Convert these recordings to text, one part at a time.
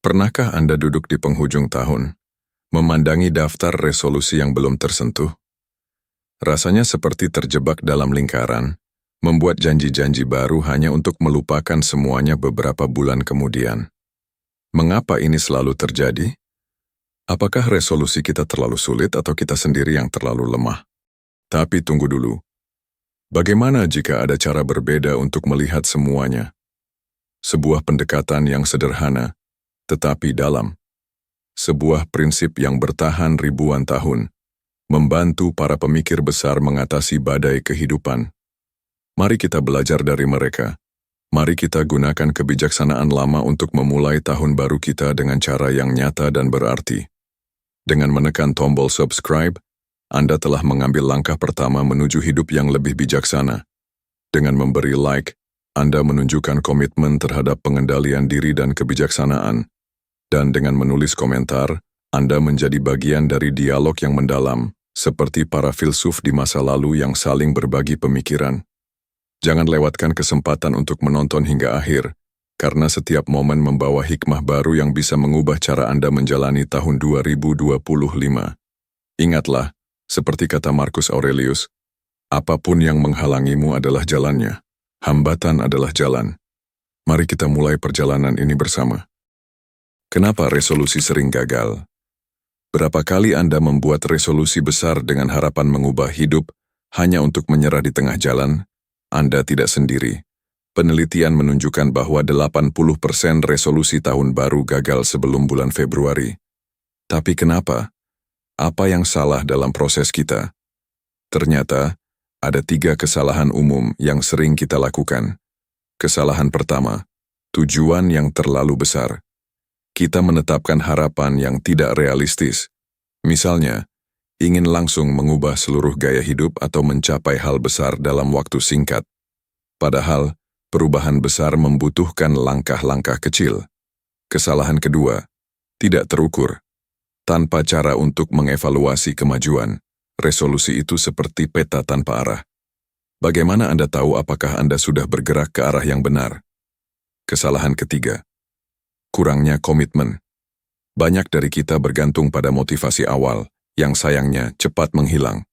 Pernahkah Anda duduk di penghujung tahun, memandangi daftar resolusi yang belum tersentuh? Rasanya seperti terjebak dalam lingkaran, membuat janji-janji baru hanya untuk melupakan semuanya beberapa bulan kemudian. Mengapa ini selalu terjadi? Apakah resolusi kita terlalu sulit atau kita sendiri yang terlalu lemah? Tapi tunggu dulu. Bagaimana jika ada cara berbeda untuk melihat semuanya? Sebuah pendekatan yang sederhana, tetapi dalam. Sebuah prinsip yang bertahan ribuan tahun, membantu para pemikir besar mengatasi badai kehidupan. Mari kita belajar dari mereka. Mari kita gunakan kebijaksanaan lama untuk memulai tahun baru kita dengan cara yang nyata dan berarti. Dengan menekan tombol subscribe, Anda telah mengambil langkah pertama menuju hidup yang lebih bijaksana. Dengan memberi like, Anda menunjukkan komitmen terhadap pengendalian diri dan kebijaksanaan. Dan dengan menulis komentar, Anda menjadi bagian dari dialog yang mendalam, seperti para filsuf di masa lalu yang saling berbagi pemikiran. Jangan lewatkan kesempatan untuk menonton hingga akhir, karena setiap momen membawa hikmah baru yang bisa mengubah cara Anda menjalani tahun 2025. Ingatlah, seperti kata Marcus Aurelius, apapun yang menghalangimu adalah jalannya, hambatan adalah jalan. Mari kita mulai perjalanan ini bersama. Kenapa resolusi sering gagal? Berapa kali Anda membuat resolusi besar dengan harapan mengubah hidup hanya untuk menyerah di tengah jalan? Anda tidak sendiri. Penelitian menunjukkan bahwa 80% resolusi tahun baru gagal sebelum bulan Februari. Tapi kenapa? Apa yang salah dalam proses kita? Ternyata, ada 3 kesalahan umum yang sering kita lakukan. Kesalahan pertama, tujuan yang terlalu besar. Kita menetapkan harapan yang tidak realistis. Misalnya, ingin langsung mengubah seluruh gaya hidup atau mencapai hal besar dalam waktu singkat. Padahal, perubahan besar membutuhkan langkah-langkah kecil. Kesalahan kedua, tidak terukur. Tanpa cara untuk mengevaluasi kemajuan, resolusi itu seperti peta tanpa arah. Bagaimana Anda tahu apakah Anda sudah bergerak ke arah yang benar? Kesalahan ketiga, kurangnya komitmen. Banyak dari kita bergantung pada motivasi awal, yang sayangnya cepat menghilang.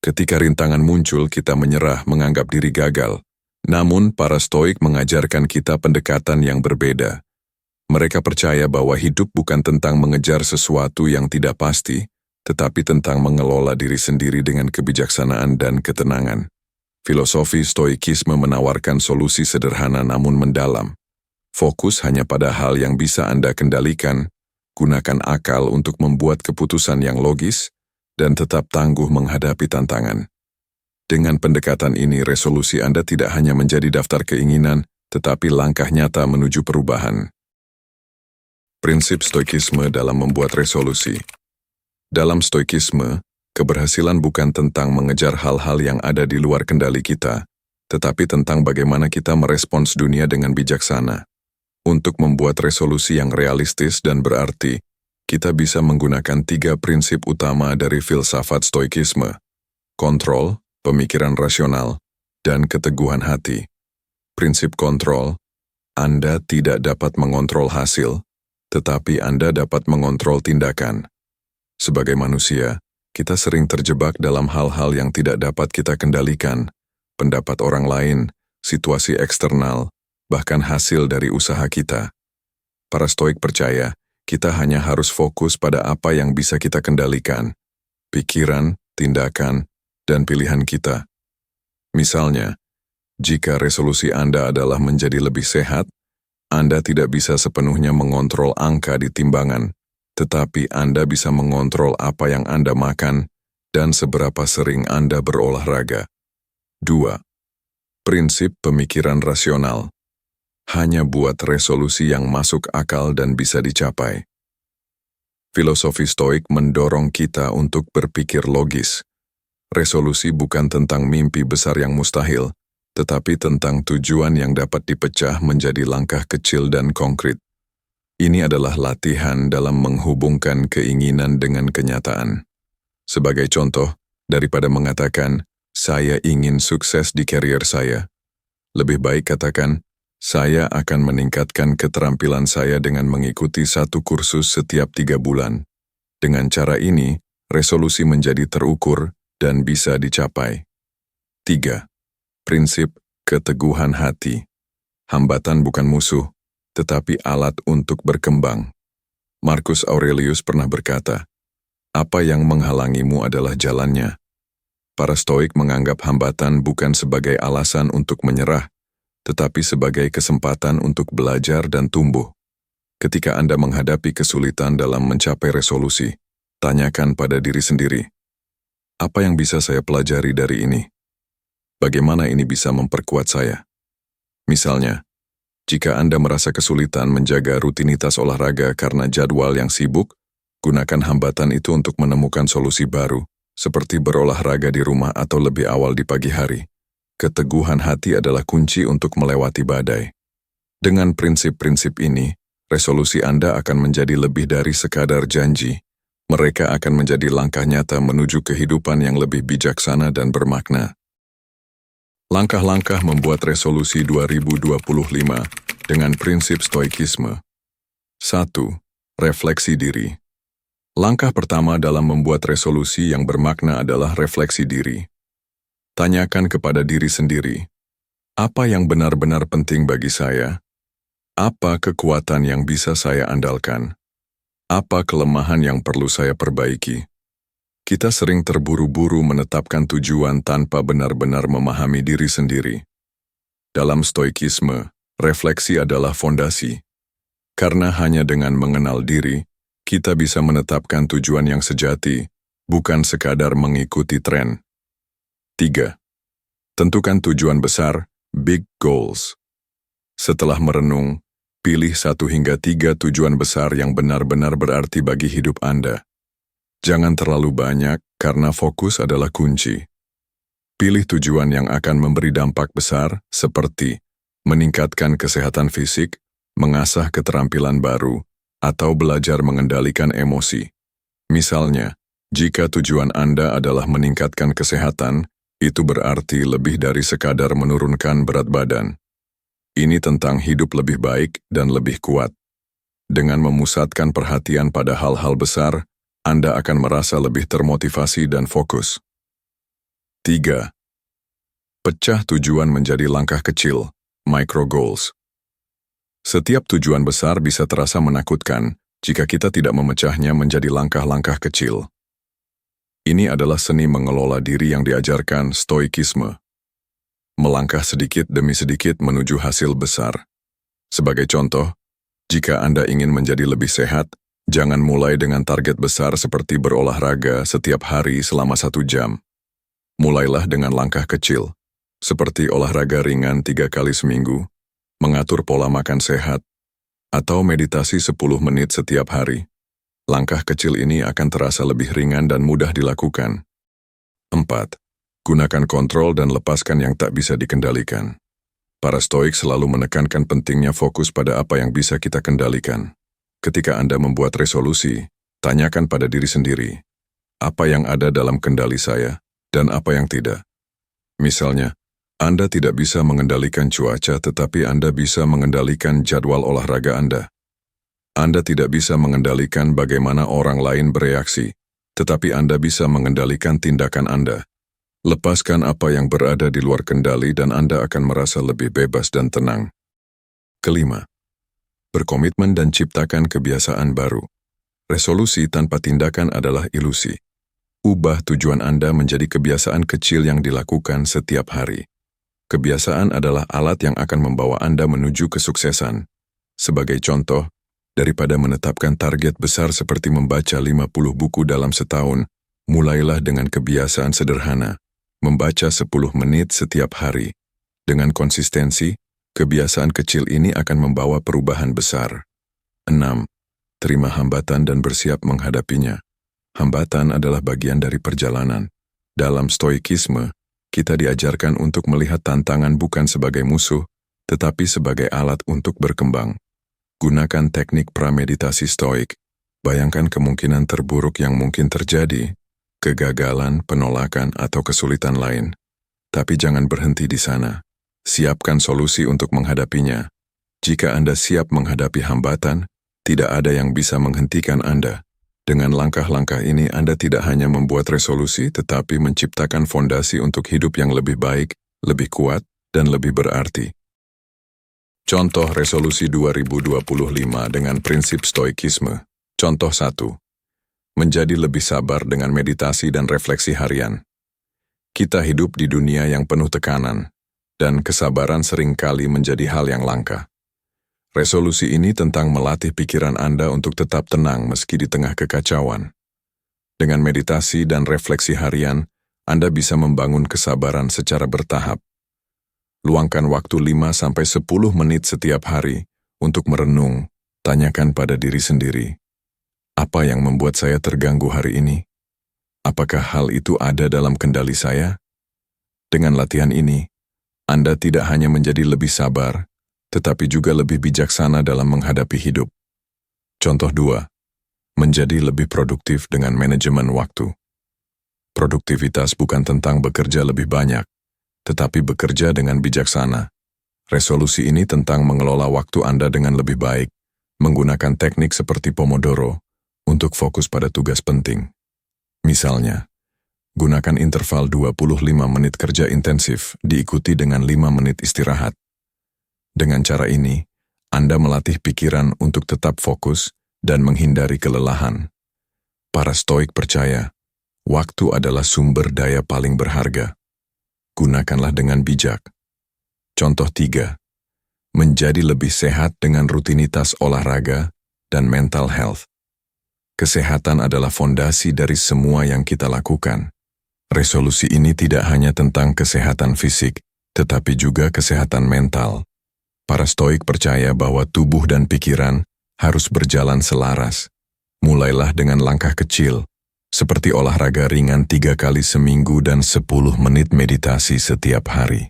Ketika rintangan muncul, kita menyerah menganggap diri gagal. Namun, para Stoik mengajarkan kita pendekatan yang berbeda. Mereka percaya bahwa hidup bukan tentang mengejar sesuatu yang tidak pasti, tetapi tentang mengelola diri sendiri dengan kebijaksanaan dan ketenangan. Filosofi Stoikisme menawarkan solusi sederhana namun mendalam. Fokus hanya pada hal yang bisa Anda kendalikan, gunakan akal untuk membuat keputusan yang logis, dan tetap tangguh menghadapi tantangan. Dengan pendekatan ini, resolusi Anda tidak hanya menjadi daftar keinginan, tetapi langkah nyata menuju perubahan. Prinsip Stoikisme dalam membuat resolusi. Dalam Stoikisme, keberhasilan bukan tentang mengejar hal-hal yang ada di luar kendali kita, tetapi tentang bagaimana kita merespons dunia dengan bijaksana. Untuk membuat resolusi yang realistis dan berarti, kita bisa menggunakan 3 prinsip utama dari filsafat Stoikisme: kontrol, pemikiran rasional, dan keteguhan hati. Prinsip kontrol, Anda tidak dapat mengontrol hasil, tetapi Anda dapat mengontrol tindakan. Sebagai manusia, kita sering terjebak dalam hal-hal yang tidak dapat kita kendalikan, pendapat orang lain, situasi eksternal, bahkan hasil dari usaha kita. Para Stoik percaya, kita hanya harus fokus pada apa yang bisa kita kendalikan, pikiran, tindakan, dan pilihan kita. Misalnya, jika resolusi Anda adalah menjadi lebih sehat, Anda tidak bisa sepenuhnya mengontrol angka di timbangan, tetapi Anda bisa mengontrol apa yang Anda makan dan seberapa sering Anda berolahraga. 2. Prinsip pemikiran rasional. Hanya buat resolusi yang masuk akal dan bisa dicapai. Filosofi Stoik mendorong kita untuk berpikir logis. Resolusi bukan tentang mimpi besar yang mustahil, tetapi tentang tujuan yang dapat dipecah menjadi langkah kecil dan konkret. Ini adalah latihan dalam menghubungkan keinginan dengan kenyataan. Sebagai contoh, daripada mengatakan, "Saya ingin sukses di karier saya," lebih baik katakan, Saya akan meningkatkan keterampilan saya dengan mengikuti satu kursus setiap 3 bulan. Dengan cara ini, resolusi menjadi terukur dan bisa dicapai. 3. Prinsip keteguhan hati. Hambatan bukan musuh, tetapi alat untuk berkembang. Marcus Aurelius pernah berkata, "Apa yang menghalangimu adalah jalannya." Para Stoik menganggap hambatan bukan sebagai alasan untuk menyerah, tetapi sebagai kesempatan untuk belajar dan tumbuh. Ketika Anda menghadapi kesulitan dalam mencapai resolusi, tanyakan pada diri sendiri, apa yang bisa saya pelajari dari ini? Bagaimana ini bisa memperkuat saya? Misalnya, jika Anda merasa kesulitan menjaga rutinitas olahraga karena jadwal yang sibuk, gunakan hambatan itu untuk menemukan solusi baru, seperti berolahraga di rumah atau lebih awal di pagi hari. Keteguhan hati adalah kunci untuk melewati badai. Dengan prinsip-prinsip ini, resolusi Anda akan menjadi lebih dari sekadar janji. Mereka akan menjadi langkah nyata menuju kehidupan yang lebih bijaksana dan bermakna. Langkah-langkah membuat resolusi 2025 dengan prinsip stoikisme. 1. Refleksi diri. Langkah pertama dalam membuat resolusi yang bermakna adalah refleksi diri. Tanyakan kepada diri sendiri, apa yang benar-benar penting bagi saya? Apa kekuatan yang bisa saya andalkan? Apa kelemahan yang perlu saya perbaiki? Kita sering terburu-buru menetapkan tujuan tanpa benar-benar memahami diri sendiri. Dalam stoikisme, refleksi adalah fondasi. Karena hanya dengan mengenal diri, kita bisa menetapkan tujuan yang sejati, bukan sekadar mengikuti tren. 3. Tentukan tujuan besar, big goals. Setelah merenung, pilih 1 hingga 3 tujuan besar yang benar-benar berarti bagi hidup Anda. Jangan terlalu banyak karena fokus adalah kunci. Pilih tujuan yang akan memberi dampak besar seperti meningkatkan kesehatan fisik, mengasah keterampilan baru, atau belajar mengendalikan emosi. Misalnya, jika tujuan Anda adalah meningkatkan kesehatan, itu berarti lebih dari sekadar menurunkan berat badan. Ini tentang hidup lebih baik dan lebih kuat. Dengan memusatkan perhatian pada hal-hal besar, Anda akan merasa lebih termotivasi dan fokus. 3. Pecah tujuan menjadi langkah kecil, micro goals. Setiap tujuan besar bisa terasa menakutkan jika kita tidak memecahnya menjadi langkah-langkah kecil. Ini adalah seni mengelola diri yang diajarkan stoikisme. Melangkah sedikit demi sedikit menuju hasil besar. Sebagai contoh, jika Anda ingin menjadi lebih sehat, jangan mulai dengan target besar seperti berolahraga setiap hari selama 1 jam. Mulailah dengan langkah kecil, seperti olahraga ringan 3 kali seminggu, mengatur pola makan sehat, atau meditasi 10 menit setiap hari. Langkah kecil ini akan terasa lebih ringan dan mudah dilakukan. 4. Gunakan kontrol dan lepaskan yang tak bisa dikendalikan. Para Stoik selalu menekankan pentingnya fokus pada apa yang bisa kita kendalikan. Ketika Anda membuat resolusi, tanyakan pada diri sendiri, apa yang ada dalam kendali saya dan apa yang tidak. Misalnya, Anda tidak bisa mengendalikan cuaca tetapi Anda bisa mengendalikan jadwal olahraga Anda. Anda tidak bisa mengendalikan bagaimana orang lain bereaksi, tetapi Anda bisa mengendalikan tindakan Anda. Lepaskan apa yang berada di luar kendali dan Anda akan merasa lebih bebas dan tenang. 5. Berkomitmen dan ciptakan kebiasaan baru. Resolusi tanpa tindakan adalah ilusi. Ubah tujuan Anda menjadi kebiasaan kecil yang dilakukan setiap hari. Kebiasaan adalah alat yang akan membawa Anda menuju kesuksesan. Sebagai contoh, daripada menetapkan target besar seperti membaca 50 buku dalam setahun, mulailah dengan kebiasaan sederhana, membaca 10 menit setiap hari. Dengan konsistensi, kebiasaan kecil ini akan membawa perubahan besar. 6. Terima hambatan dan bersiap menghadapinya. Hambatan adalah bagian dari perjalanan. Dalam stoikisme, kita diajarkan untuk melihat tantangan bukan sebagai musuh, tetapi sebagai alat untuk berkembang. Gunakan teknik prameditasi stoik. Bayangkan kemungkinan terburuk yang mungkin terjadi, kegagalan, penolakan, atau kesulitan lain. Tapi jangan berhenti di sana. Siapkan solusi untuk menghadapinya. Jika Anda siap menghadapi hambatan, tidak ada yang bisa menghentikan Anda. Dengan langkah-langkah ini, Anda tidak hanya membuat resolusi, tetapi menciptakan fondasi untuk hidup yang lebih baik, lebih kuat, dan lebih berarti. Contoh resolusi 2025 dengan prinsip stoikisme. Contoh 1. Menjadi lebih sabar dengan meditasi dan refleksi harian. Kita hidup di dunia yang penuh tekanan, dan kesabaran seringkali menjadi hal yang langka. Resolusi ini tentang melatih pikiran Anda untuk tetap tenang meski di tengah kekacauan. Dengan meditasi dan refleksi harian, Anda bisa membangun kesabaran secara bertahap. Luangkan waktu 5-10 menit setiap hari untuk merenung, tanyakan pada diri sendiri. Apa yang membuat saya terganggu hari ini? Apakah hal itu ada dalam kendali saya? Dengan latihan ini, Anda tidak hanya menjadi lebih sabar, tetapi juga lebih bijaksana dalam menghadapi hidup. Contoh 2. Menjadi lebih produktif dengan manajemen waktu. Produktivitas bukan tentang bekerja lebih banyak, tetapi bekerja dengan bijaksana. Resolusi ini tentang mengelola waktu Anda dengan lebih baik, menggunakan teknik seperti Pomodoro untuk fokus pada tugas penting. Misalnya, gunakan interval 25 menit kerja intensif diikuti dengan 5 menit istirahat. Dengan cara ini, Anda melatih pikiran untuk tetap fokus dan menghindari kelelahan. Para Stoik percaya, waktu adalah sumber daya paling berharga. Gunakanlah dengan bijak. Contoh 3. Menjadi lebih sehat dengan rutinitas olahraga dan mental health. Kesehatan adalah fondasi dari semua yang kita lakukan. Resolusi ini tidak hanya tentang kesehatan fisik, tetapi juga kesehatan mental. Para Stoik percaya bahwa tubuh dan pikiran harus berjalan selaras. Mulailah dengan langkah kecil, seperti olahraga ringan 3 kali seminggu dan 10 menit meditasi setiap hari.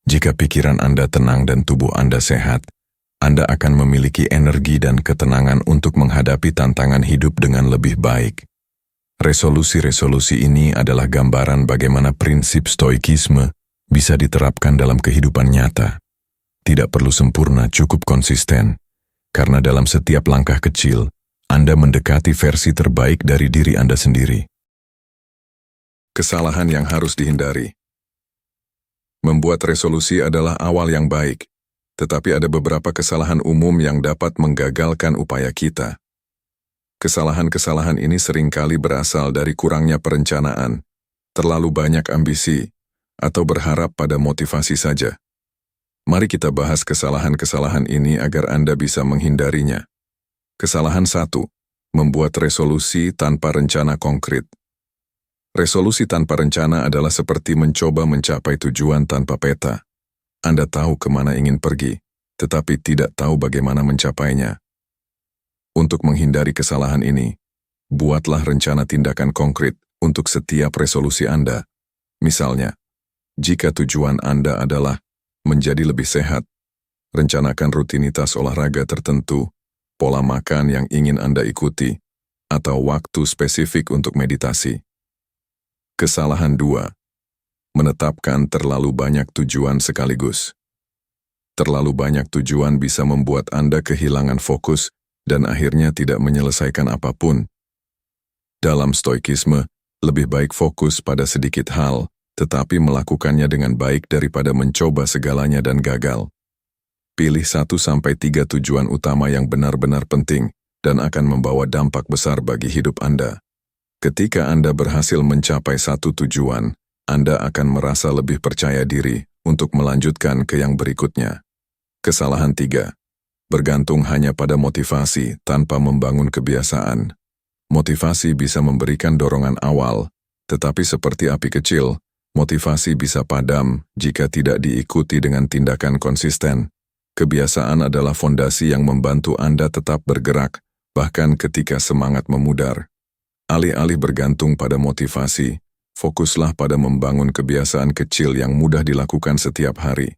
Jika pikiran Anda tenang dan tubuh Anda sehat, Anda akan memiliki energi dan ketenangan untuk menghadapi tantangan hidup dengan lebih baik. Resolusi-resolusi ini adalah gambaran bagaimana prinsip stoikisme bisa diterapkan dalam kehidupan nyata. Tidak perlu sempurna, cukup konsisten, karena dalam setiap langkah kecil, Anda mendekati versi terbaik dari diri Anda sendiri. Kesalahan yang harus dihindari. Membuat resolusi adalah awal yang baik, tetapi ada beberapa kesalahan umum yang dapat menggagalkan upaya kita. Kesalahan-kesalahan ini seringkali berasal dari kurangnya perencanaan, terlalu banyak ambisi, atau berharap pada motivasi saja. Mari kita bahas kesalahan-kesalahan ini agar Anda bisa menghindarinya. Kesalahan 1. Membuat resolusi tanpa rencana konkret. Resolusi tanpa rencana adalah seperti mencoba mencapai tujuan tanpa peta. Anda tahu kemana ingin pergi, tetapi tidak tahu bagaimana mencapainya. Untuk menghindari kesalahan ini, buatlah rencana tindakan konkret untuk setiap resolusi Anda. Misalnya, jika tujuan Anda adalah menjadi lebih sehat, rencanakan rutinitas olahraga tertentu, pola makan yang ingin Anda ikuti, atau waktu spesifik untuk meditasi. Kesalahan 2. Menetapkan terlalu banyak tujuan sekaligus. Terlalu banyak tujuan bisa membuat Anda kehilangan fokus dan akhirnya tidak menyelesaikan apapun. Dalam stoikisme, lebih baik fokus pada sedikit hal, tetapi melakukannya dengan baik daripada mencoba segalanya dan gagal. Pilih 1-3 tujuan utama yang benar-benar penting dan akan membawa dampak besar bagi hidup Anda. Ketika Anda berhasil mencapai satu tujuan, Anda akan merasa lebih percaya diri untuk melanjutkan ke yang berikutnya. Kesalahan 3. Bergantung hanya pada motivasi tanpa membangun kebiasaan. Motivasi bisa memberikan dorongan awal, tetapi seperti api kecil, motivasi bisa padam jika tidak diikuti dengan tindakan konsisten. Kebiasaan adalah fondasi yang membantu Anda tetap bergerak, bahkan ketika semangat memudar. Alih-alih bergantung pada motivasi, fokuslah pada membangun kebiasaan kecil yang mudah dilakukan setiap hari.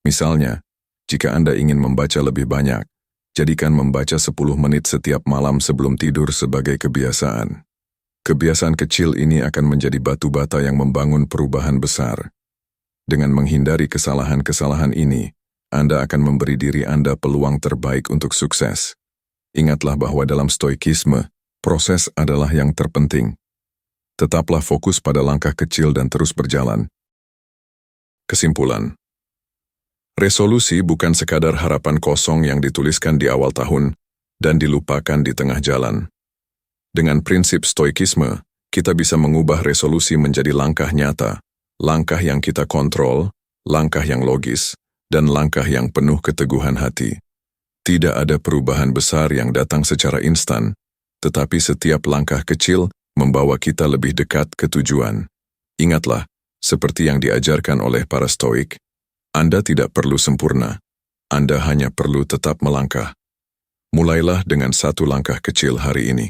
Misalnya, jika Anda ingin membaca lebih banyak, jadikan membaca 10 menit setiap malam sebelum tidur sebagai kebiasaan. Kebiasaan kecil ini akan menjadi batu bata yang membangun perubahan besar. Dengan menghindari kesalahan-kesalahan ini, Anda akan memberi diri Anda peluang terbaik untuk sukses. Ingatlah bahwa dalam stoikisme, proses adalah yang terpenting. Tetaplah fokus pada langkah kecil dan terus berjalan. Kesimpulan. Resolusi bukan sekadar harapan kosong yang dituliskan di awal tahun dan dilupakan di tengah jalan. Dengan prinsip stoikisme, kita bisa mengubah resolusi menjadi langkah nyata, langkah yang kita kontrol, langkah yang logis, dan langkah yang penuh keteguhan hati. Tidak ada perubahan besar yang datang secara instan, tetapi setiap langkah kecil membawa kita lebih dekat ke tujuan. Ingatlah, seperti yang diajarkan oleh para stoik, Anda tidak perlu sempurna, Anda hanya perlu tetap melangkah. Mulailah dengan satu langkah kecil hari ini.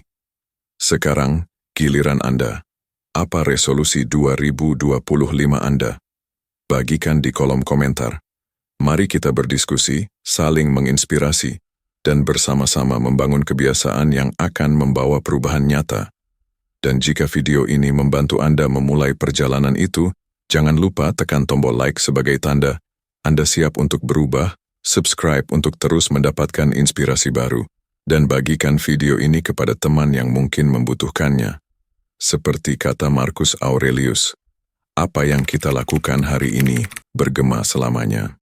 Sekarang, giliran Anda. Apa resolusi 2025 Anda? Bagikan di kolom komentar. Mari kita berdiskusi, saling menginspirasi, dan bersama-sama membangun kebiasaan yang akan membawa perubahan nyata. Dan jika video ini membantu Anda memulai perjalanan itu, jangan lupa tekan tombol like sebagai tanda Anda siap untuk berubah, subscribe untuk terus mendapatkan inspirasi baru, dan bagikan video ini kepada teman yang mungkin membutuhkannya. Seperti kata Marcus Aurelius, apa yang kita lakukan hari ini bergema selamanya.